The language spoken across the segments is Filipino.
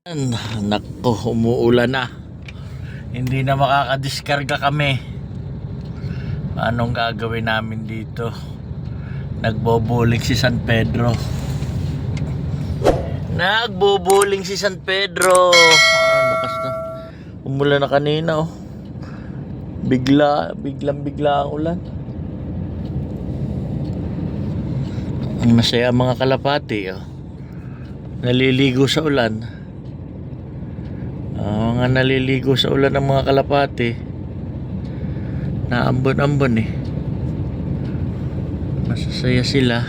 Nako, umuulan na. Hindi na makakadiskarga kami. Anong gagawin namin dito? Nagboboling si San Pedro. Nagboboling si San Pedro. Lakas na. Umulan na kanina, oh. Biglang ang ulan. Ang masaya mga kalapati, oh. Naliligo sa ulan. Mga naliligo sa ulan ng mga kalapati, naambon-ambon eh. Masasaya sila.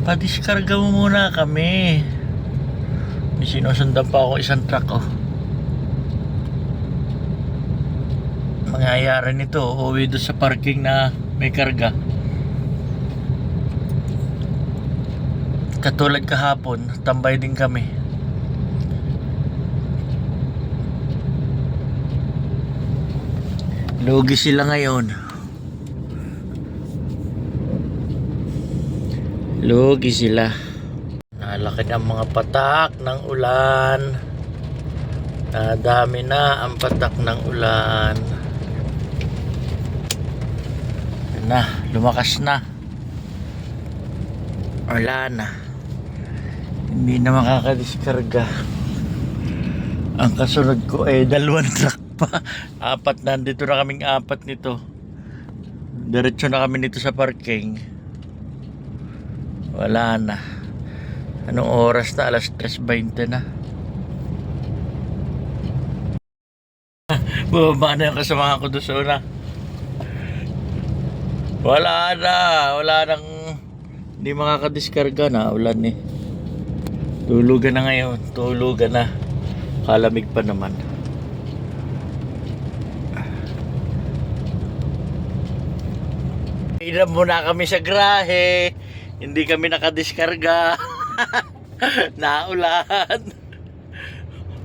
Padiskarga mo muna kami. May sinusundan pa ako isang truck, oh. Mangyayari nito, uuwi doon sa parking na may karga. Katulad kahapon, tambay din kami. Lugi sila ngayon. Lugi sila. Nalaki ang mga patak ng ulan. Nadami na ang patak ng ulan. Na, lumakas na. Wala na. Hindi na makakadiskarga. Ang kasunod ko ay 2 truck pa. 4, nandito na kaming 4 nito. Diretso na kami nito sa parking. Wala na. Anong oras na? 3:20 na. Bumaba na yung kasama ko doon sa una. Wala nang hindi makakadiskarga na ulan eh. Tulugan na ngayon, tulugan na. Kalamig pa naman. Inom muna kami sa grahe. Hindi kami nakadiskarga. Naulan.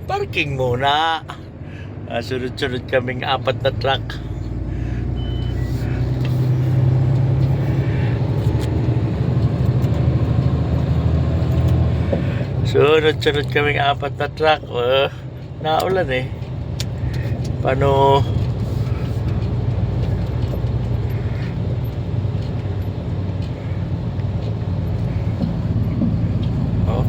Parking muna. Sunod-sunod kaming 4 na truck. Sunod-sunod kaming 4 na truck. Naulan eh. Paano? Oh.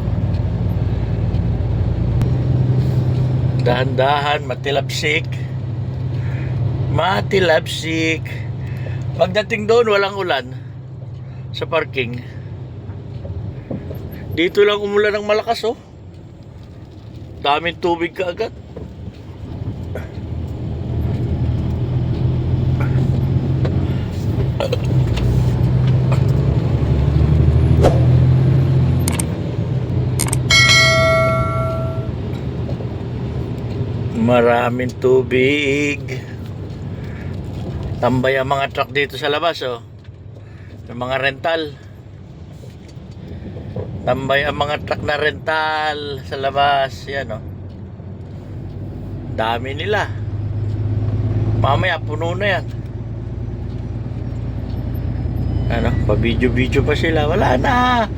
Dahan-dahan, matilapsik. Matilapsik. Pagdating doon, walang ulan. Sa parking. Dito lang umulan ng malakas, oh. Daming tubig kaagad. Maraming tubig. Tambay ang mga truck dito sa labas, oh. Yung mga rental. Tambay ang mga truck na rental sa labas. Yan, oh. Dami nila. Mamaya puno na yan. Ano, pa-video-video pa sila. Wala na.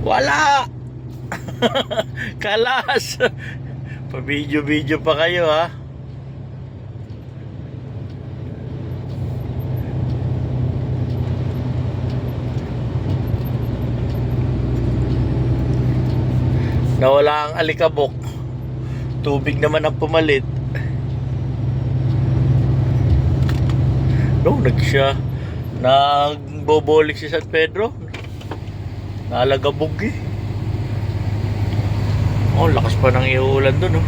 Wala. Kalas. Pa-video-video pa kayo, ha. Nawala ang alikabok. Tubig naman ang pumalit. No, nagbobolik si San Pedro. Nalagabog eh. Oh, lakas pa ng iulan dun, oh.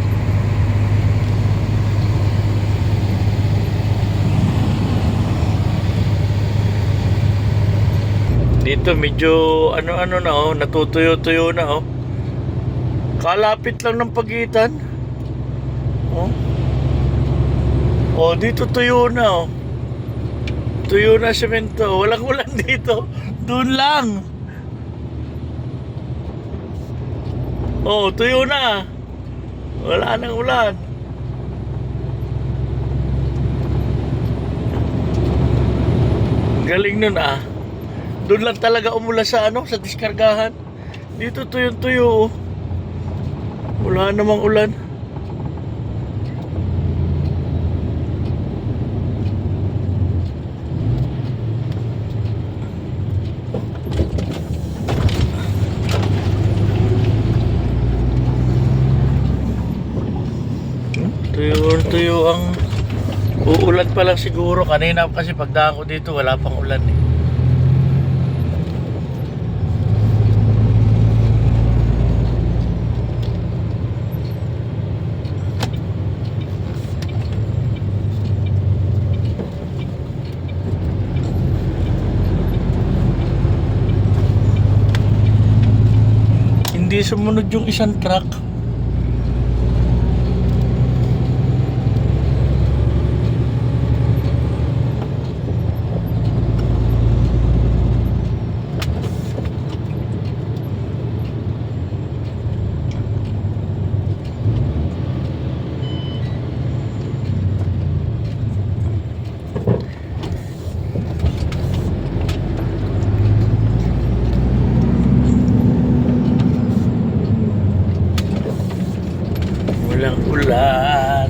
Dito medyo ano na, oh, natutuyo-tuyo na, oh. Kalapit lang ng pagitan. Oh. Oh, dito tuyo na, oh. Tuyo na semento. Walang ulan dito. Doon lang. Oh, tuyo na. Wala nang ulan. Galing nun ah. Doon lang talaga umulan sa ano, sa diskargahan. Dito tuyong-tuyo oh. Wala namang ulan. Tuyo ang uulan pa lang siguro. Kanina kasi pagdaan ko dito wala pang ulan eh. Hindi sumunod yung isang truck. Walang ulan.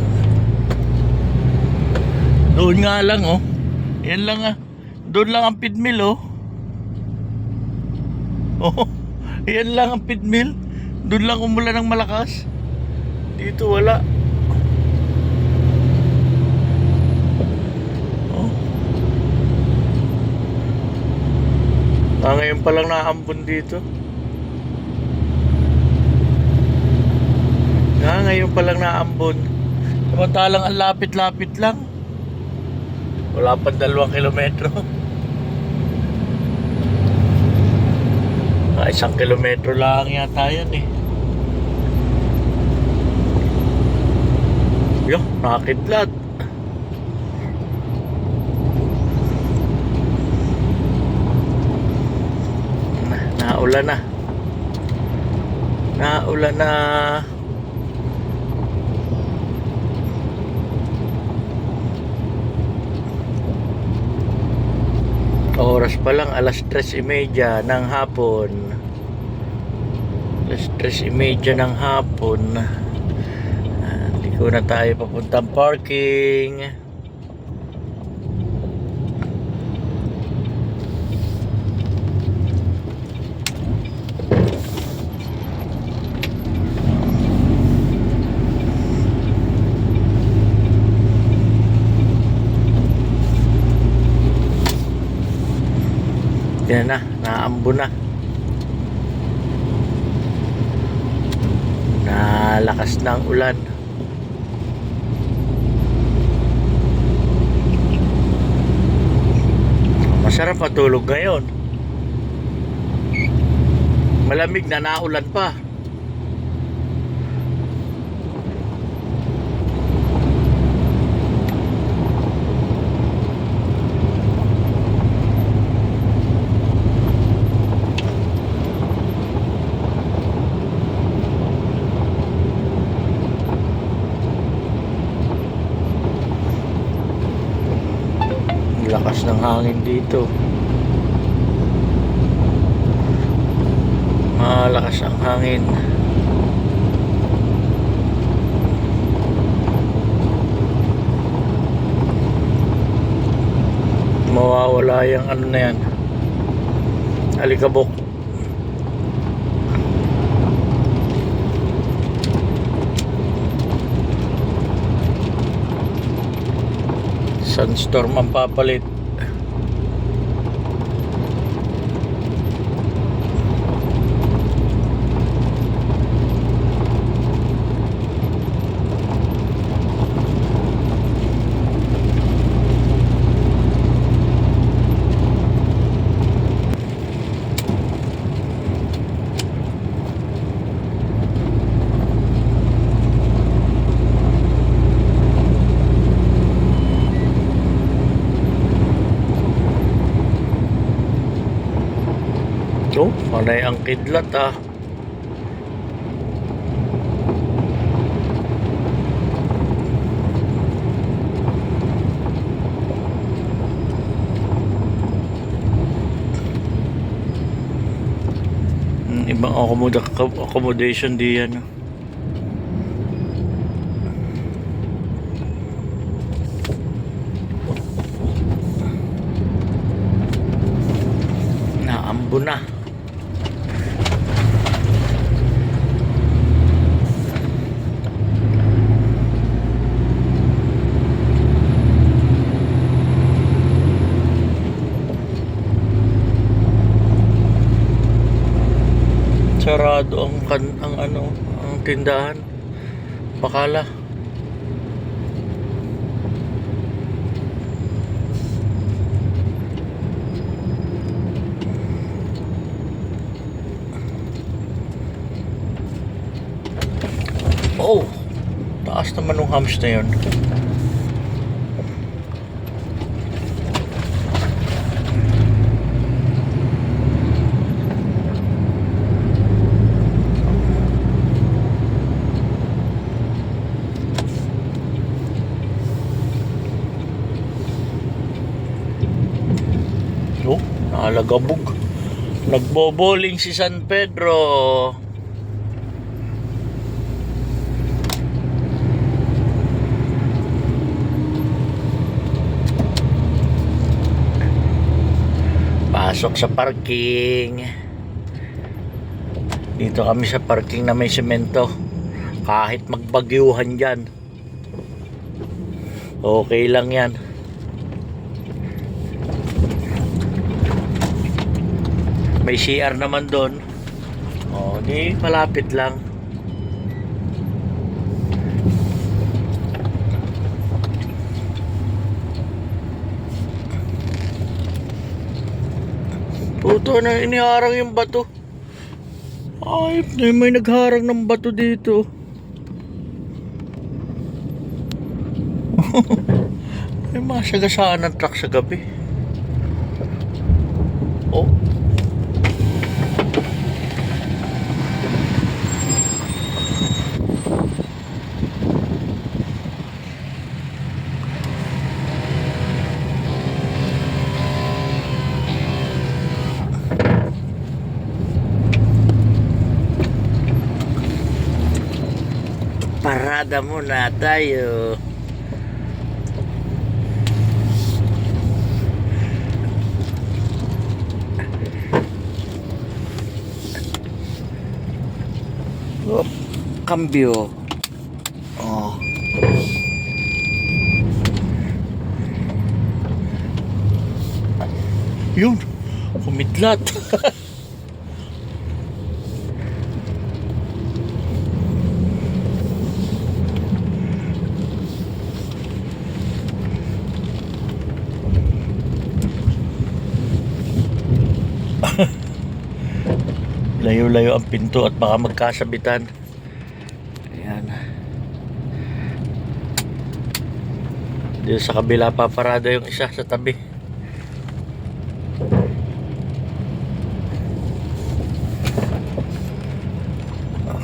Doon nga lang oh. Yan lang ah. Doon lang ang feed mill oh. Oh, yan lang ang feed mill. Doon lang umulan ng malakas. Dito wala. Oh. Ngayon pa lang naambon dito. Ngayon pa lang naambon. Samantalang ang lapit-lapit lang. Wala pa 2 kilometro. 1 kilometro lang yata yan eh. Yo, nakakidlat. Naulan na. Naulan na. Oras pa lang, alas 3:30 ng hapon. Alas 3:30 ng hapon. Liko na tayo papuntang parking. Yan na, naambo na. Nalakas na ang ulan. Masarap matulog ngayon. Malamig na, naulan pa. Lakas ng hangin dito. Malakas ang hangin. Mawawala yung ano na yan, alikabok. Sunstorm ang papalit. Oh, panay ang kidlat ah. Accommodation diyan. Naambo na. Sarado ang tindahan. Bakala. Oh, taas naman ng hams na yun. Oh, nalagabog. Nagboboling si San Pedro. Pasok sa parking. Dito kami sa parking na may semento. Kahit magbagyuhan dyan, okay lang yan. May CR naman doon. Oh, di malapit lang. Puto na iniharang yung bato. Ay, may nagharang ng bato dito. May masagasaan ng truck sa gabi. Oh. Parada muna tayo. Oh, cambio. Oh. Yun, kumidlat. Layo-layo ang pinto at baka magkasabitan. Ayan. Dito sa kabila paparada yung isa sa tabi.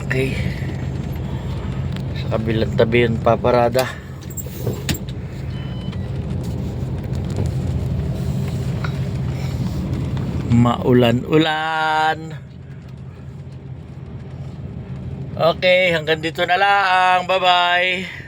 Okay. Sa kabilang tabi yung paparada. Maulan-ulan. Okay, hanggang dito na lang. Bye-bye.